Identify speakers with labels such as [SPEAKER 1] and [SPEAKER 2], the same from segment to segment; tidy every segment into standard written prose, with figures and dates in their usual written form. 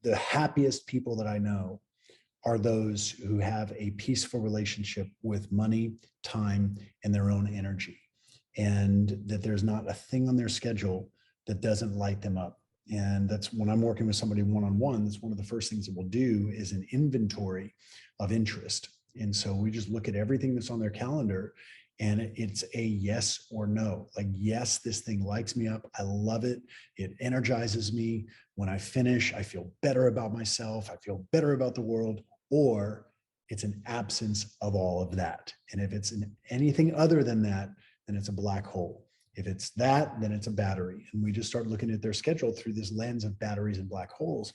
[SPEAKER 1] the happiest people that I know are those who have a peaceful relationship with money, time, and their own energy. And that there's not a thing on their schedule that doesn't light them up. And that's when I'm working with somebody one-on-one, that's one of the first things that we'll do is an inventory of interest. And so we just look at everything that's on their calendar and it's a yes or no. Like, yes, this thing lights me up. I love it. It energizes me. When I finish, I feel better about myself. I feel better about the world. Or it's an absence of all of that. And if it's anything other than that, then it's a black hole. If it's that, then it's a battery. And we just start looking at their schedule through this lens of batteries and black holes.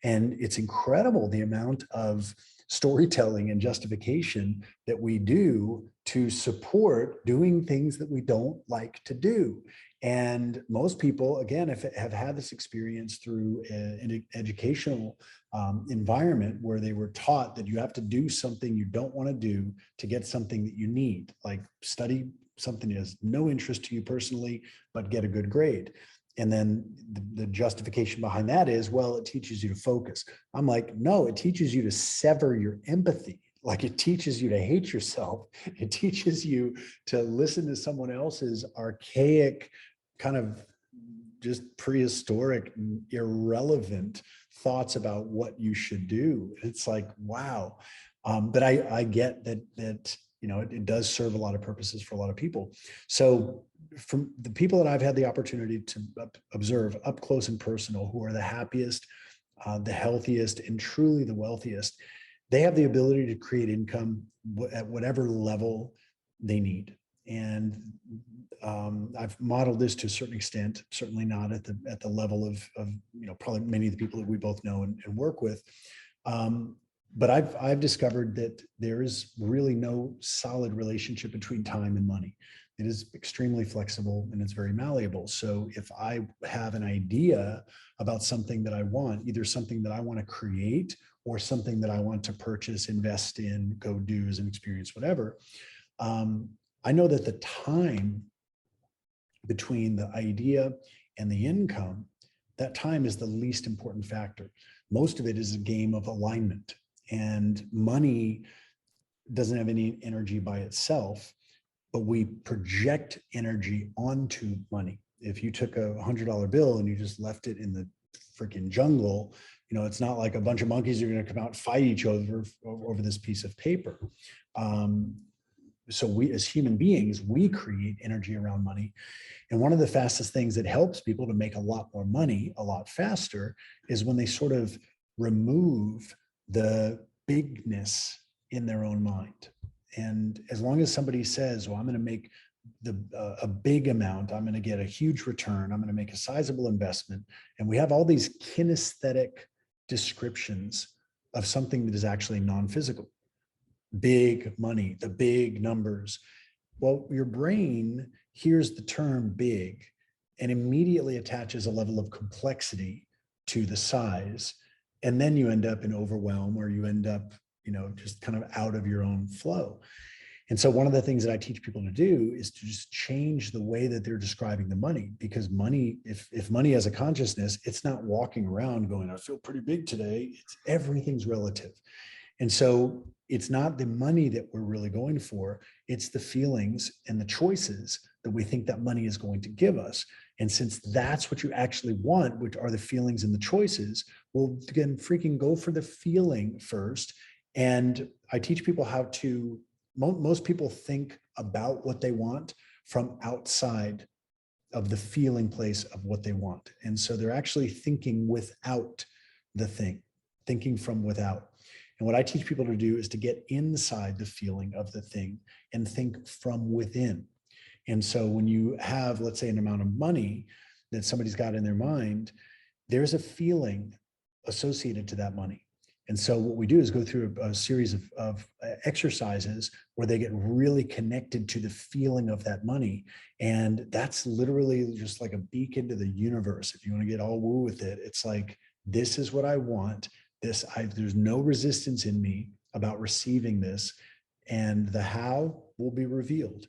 [SPEAKER 1] And it's incredible the amount of storytelling and justification that we do to support doing things that we don't like to do. And most people, again, if have had this experience through an educational environment where they were taught that you have to do something you don't want to do to get something that you need, like study something that has no interest to you personally, but get a good grade. And then the justification behind that is, well, it teaches you to focus. I'm like, no, it teaches you to sever your empathy. Like, it teaches you to hate yourself. It teaches you to listen to someone else's archaic, kind of just prehistoric, irrelevant thoughts about what you should do. It's like, wow. But I get that, you know, it does serve a lot of purposes for a lot of people. So from the people that I've had the opportunity to observe up close and personal, who are the happiest, the healthiest, and truly the wealthiest, they have the ability to create income at whatever level they need. And I've modeled this to a certain extent, certainly not at the level of you know, probably many of the people that we both know and work with. But I've discovered that there is really no solid relationship between time and money. It is extremely flexible and it's very malleable. So if I have an idea about something that I want, either something that I want to create or something that I want to purchase, invest in, go do as an experience, whatever, I know that the time between the idea and the income, that time is the least important factor. Most of it is a game of alignment. And money doesn't have any energy by itself, but we project energy onto money. If you took a $100 bill and you just left it in the freaking jungle, you know, it's not like a bunch of monkeys are going to come out and fight each other over this piece of paper. So we, as human beings, we create energy around money. And one of the fastest things that helps people to make a lot more money a lot faster is when they sort of remove the bigness in their own mind. And as long as somebody says, well, I'm going to make a big amount, I'm going to get a huge return, I'm going to make a sizable investment. And we have all these kinesthetic descriptions of something that is actually non-physical. Big money, the big numbers. Well, your brain hears the term big and immediately attaches a level of complexity to the size. And then you end up in overwhelm, or you end up, you know, just kind of out of your own flow. And so one of the things that I teach people to do is to just change the way that they're describing the money, because money, if money has a consciousness, it's not walking around going, I feel pretty big today. It's everything's relative. And so it's not the money that we're really going for, it's the feelings and the choices that we think that money is going to give us. And since that's what you actually want, which are the feelings and the choices, well, again, freaking go for the feeling first. And I teach people how to, most people think about what they want from outside of the feeling place of what they want. And so they're actually thinking without the thing, thinking from without. And what I teach people to do is to get inside the feeling of the thing and think from within. And so when you have, let's say, an amount of money that somebody's got in their mind, there's a feeling associated to that money. And so what we do is go through a series of exercises where they get really connected to the feeling of that money. And that's literally just like a beacon to the universe. If you want to get all woo with it, it's like, this is what I want. There's no resistance in me about receiving this, and the how will be revealed.